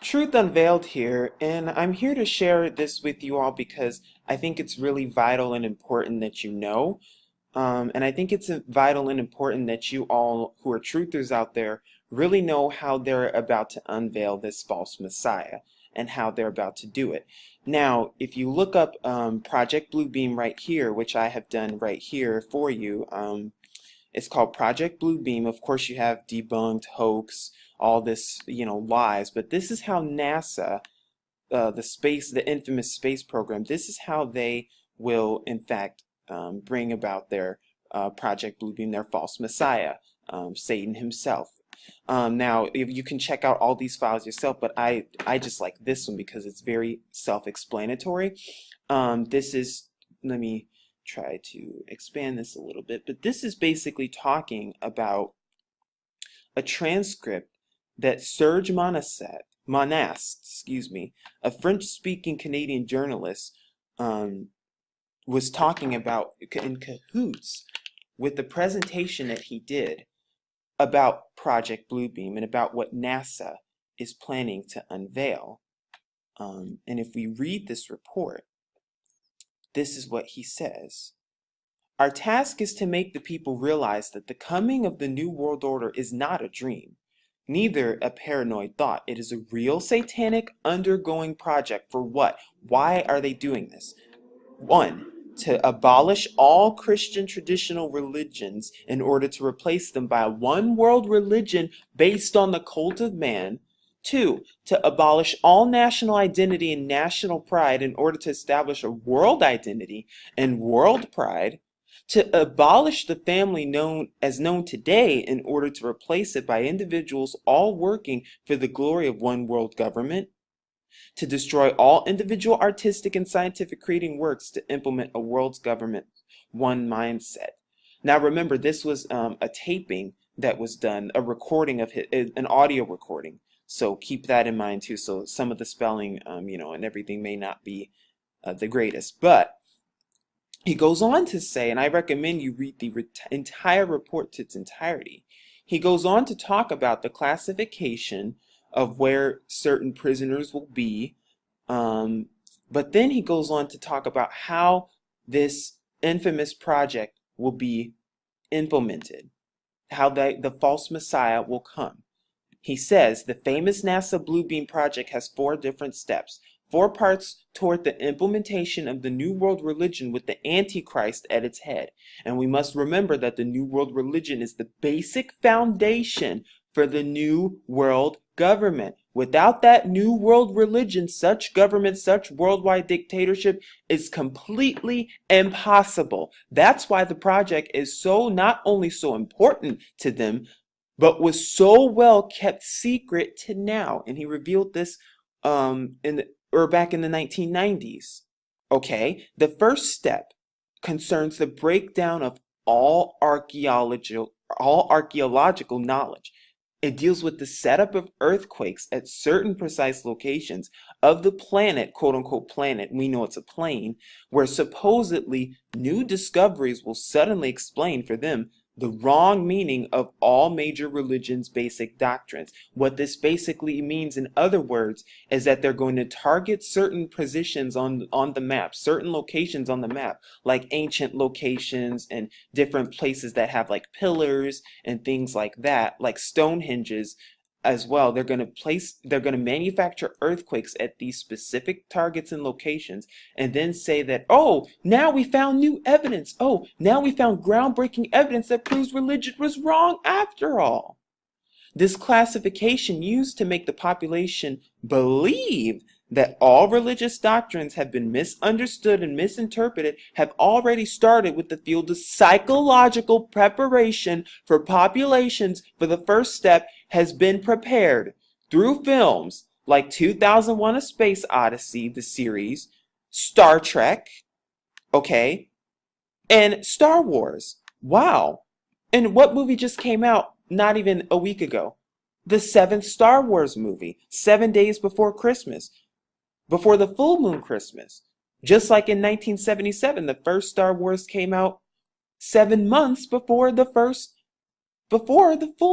Truth Unveiled here, and I'm here to share this with you all because I think it's really vital and important that you know. And I think it's vital and important that you all who are truthers out there really know how they're about to unveil this false Messiah and how they're about to do it. Now, if you look up Project Bluebeam right here, which I have done right here for you, it's called Project Bluebeam. Of course, you have debunked, hoax, all this, lies, but this is how NASA, the infamous space program, this is how they will, in fact, bring about their Project Bluebeam, their false Messiah, Satan himself. Now, if you can check out all these files yourself, but I just like this one because it's very self-explanatory. This is, let me try to expand this a little bit, but this is basically talking about a transcript that Serge Monast, a French-speaking Canadian journalist, was talking about in cahoots with the presentation that he did about Project Bluebeam and about what NASA is planning to unveil. And if we read this report, this is what he says. Our task is to make the people realize that the coming of the New World Order is not a dream, neither a paranoid thought. It is a real satanic undergoing project. For what? Why are they doing this? One, to abolish all Christian traditional religions in order to replace them by a one world religion based on the cult of man. Two, to abolish all national identity and national pride in order to establish a world identity and world pride. To abolish the family known today in order to replace it by individuals all working for the glory of one world government. To destroy all individual artistic and scientific creating works to implement a world's government, one mindset. Now remember, this was a taping that was done, a recording of an audio recording. So keep that in mind too. So some of the spelling, and everything may not be the greatest. But he goes on to say, and I recommend you read the entire report to its entirety. He goes on to talk about the classification of where certain prisoners will be. But then he goes on to talk about how this infamous project will be implemented, how the false Messiah will come. He says the famous NASA Bluebeam project has 4 different steps, 4 parts toward the implementation of the New World Religion with the Antichrist at its head. And we must remember that the New World Religion is the basic foundation for the New World Government. Without that New World Religion, such government, such worldwide dictatorship is completely impossible. That's why the project is not only so important to them, but was so well kept secret to now. And he revealed this back in the 1990s. Okay, the first step concerns the breakdown of all archaeological knowledge. It deals with the setup of earthquakes at certain precise locations of the planet, quote unquote planet, we know it's a plane, where supposedly new discoveries will suddenly explain for them the wrong meaning of all major religions' basic doctrines. What this basically means, in other words, is that they're going to target certain positions on the map, certain locations on the map, like ancient locations and different places that have like pillars and things like that, like Stonehenges as well. They're going to manufacture earthquakes at these specific targets and locations and then say that, oh, now we found new evidence. Oh, now we found groundbreaking evidence that proves religion was wrong after all. This classification used to make the population believe that all religious doctrines have been misunderstood and misinterpreted have already started with the field of psychological preparation for populations. For the first step has been prepared through films like 2001: A Space Odyssey, the series, Star Trek, okay, and Star Wars. Wow. And what movie just came out not even a week ago? The 7th Star Wars movie, 7 days before Christmas, before the full moon Christmas. Just like in 1977, the first Star Wars came out 7 months before the full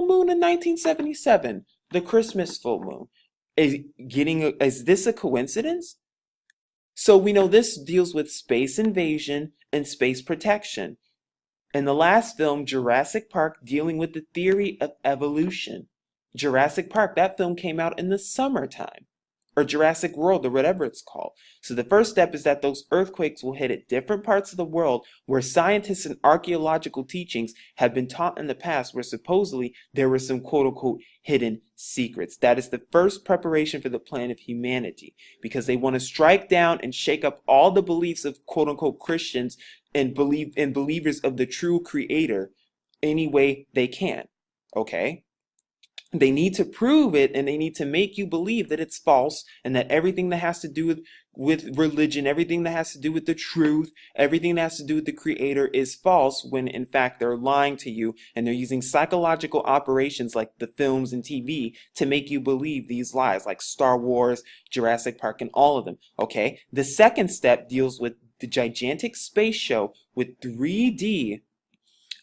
moon in 1977, the Christmas full moon. Is this a coincidence? So we know this deals with space invasion and space protection. In the last film, Jurassic Park, dealing with the theory of evolution. Jurassic Park, that film came out in the summertime, or Jurassic World, or whatever it's called. So the first step is that those earthquakes will hit at different parts of the world where scientists and archaeological teachings have been taught in the past, where supposedly there were some quote-unquote hidden secrets. That is the first preparation for the plan of humanity, because they want to strike down and shake up all the beliefs of quote-unquote Christians and believers of the true creator any way they can. Okay? They need to prove it, and they need to make you believe that it's false, and that everything that has to do with religion, everything that has to do with the truth, everything that has to do with the creator is false, when in fact they're lying to you, and they're using psychological operations like the films and TV to make you believe these lies, like Star Wars, Jurassic Park, and all of them. Okay? The second step deals with the gigantic space show with 3D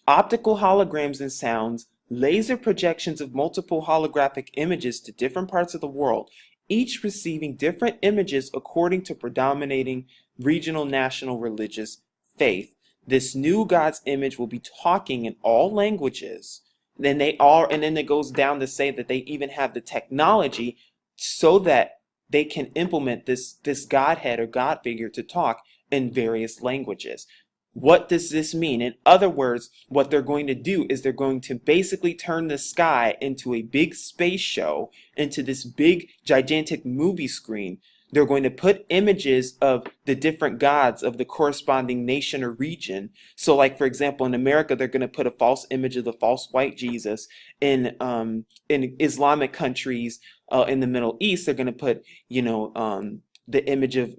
optical holograms and sounds, laser projections of multiple holographic images to different parts of the world, each receiving different images according to predominating regional, national, religious faith. This new God's image will be talking in all languages. And then it goes down to say that they even have the technology so that they can implement this Godhead or God figure to talk in various languages. What does this mean? In other words, what they're going to do is they're going to basically turn the sky into a big space show, into this big, gigantic movie screen. They're going to put images of the different gods of the corresponding nation or region. So like, for example, in America, they're going to put a false image of the false white Jesus. In Islamic countries, in the Middle East, they're going to put, the image of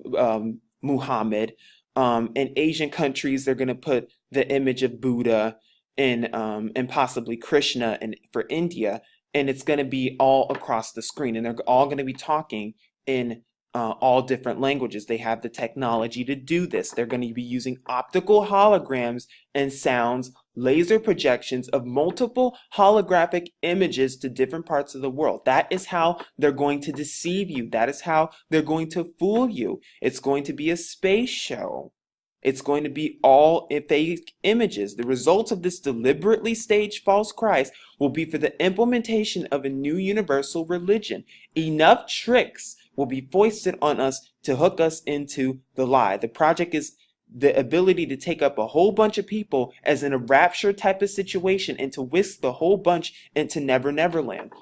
Muhammad. In Asian countries, they're going to put the image of Buddha and possibly Krishna for India, and it's going to be all across the screen, and they're all going to be talking in all different languages. They have the technology to do this. They're going to be using optical holograms and sounds, laser projections of multiple holographic images to different parts of the world. That is how they're going to deceive you. That is how they're going to fool you. It's going to be a space show. It's going to be all fake images. The results of this deliberately staged false Christ will be for the implementation of a new universal religion. Enough tricks will be foisted on us to hook us into the lie. The project is the ability to take up a whole bunch of people as in a rapture type of situation and to whisk the whole bunch into Never Never Land.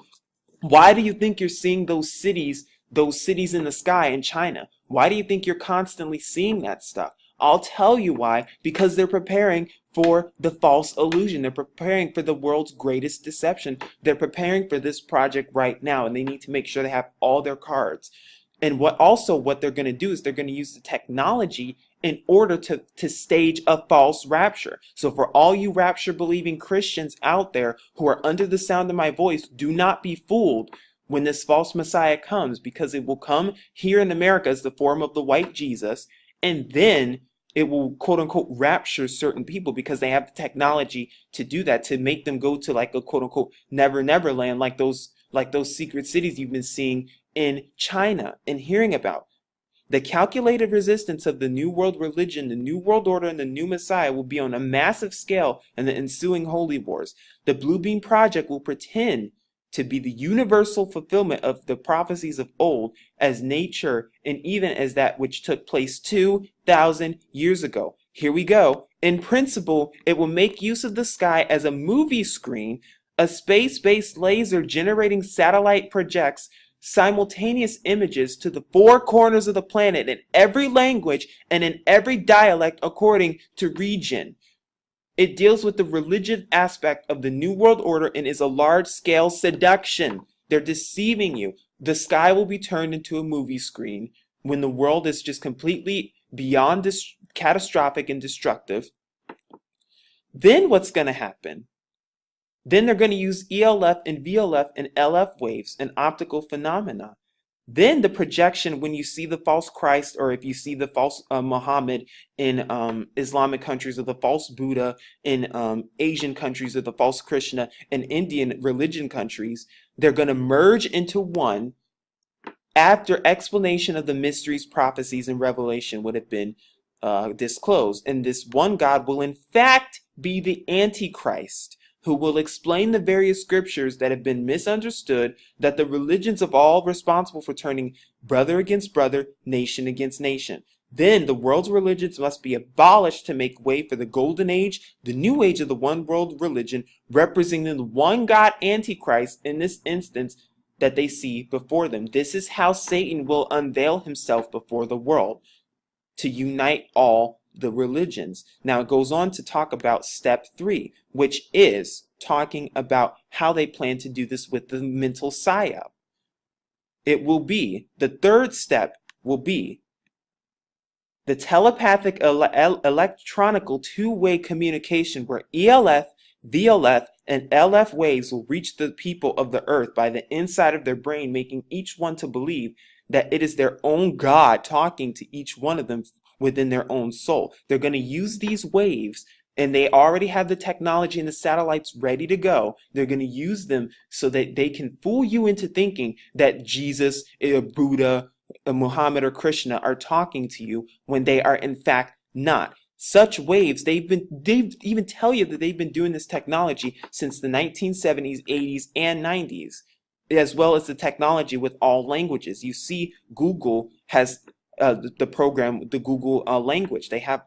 Why do you think you're seeing those cities in the sky in China? Why do you think you're constantly seeing that stuff? I'll tell you why. Because they're preparing for the false illusion. They're preparing for the world's greatest deception. They're preparing for this project right now, and they need to make sure they have all their cards. And what they're going to do is they're going to use the technology in order to stage a false rapture. So for all you rapture believing Christians out there who are under the sound of my voice, do not be fooled when this false Messiah comes, because it will come here in America as the form of the white Jesus, and then it will quote unquote rapture certain people because they have the technology to do that, to make them go to like a quote unquote Never Never Land, like those secret cities you've been seeing in China and hearing about. The calculated resistance of the New World religion, the New World Order, and the new Messiah will be on a massive scale in the ensuing holy wars. The Blue Beam Project will pretend to be the universal fulfillment of the prophecies of old as nature and even as that which took place 2,000 years ago. Here we go. In principle, it will make use of the sky as a movie screen. A space-based laser generating satellite projects simultaneous images to the four corners of the planet in every language and in every dialect according to region. It deals with the religious aspect of the New World Order and is a large-scale seduction. They're deceiving you. The sky will be turned into a movie screen when the world is just completely beyond catastrophic and destructive. Then what's going to happen? Then they're going to use ELF and VLF and LF waves and optical phenomena. Then the projection, when you see the false Christ, or if you see the false Muhammad in Islamic countries, or the false Buddha in Asian countries, or the false Krishna in Indian religion countries, they're going to merge into one, after explanation of the mysteries, prophecies, and revelation would have been disclosed. And this one God will in fact be the Antichrist, who will explain the various scriptures that have been misunderstood, that the religions of all responsible for turning brother against brother, nation against nation. Then the world's religions must be abolished to make way for the golden age, the new age of the one world religion, representing the one God Antichrist in this instance that they see before them. This is how Satan will unveil himself before the world, to unite all the religions. Now it goes on to talk about step 3, which is talking about how they plan to do this with the mental psyop. It will be, the third step will be the telepathic electronical two-way communication, where ELF, VLF, and LF waves will reach the people of the earth by the inside of their brain, making each one to believe that it is their own God talking to each one of them within their own soul. They're going to use these waves, and they already have the technology and the satellites ready to go. They're going to use them so that they can fool you into thinking that Jesus, Buddha, Muhammad, or Krishna are talking to you when they are in fact not. Such waves, they even tell you that they've been doing this technology since the 1970s, 80s, and 90s, as well as the technology with all languages. You see, Google has the program, the Google language. They have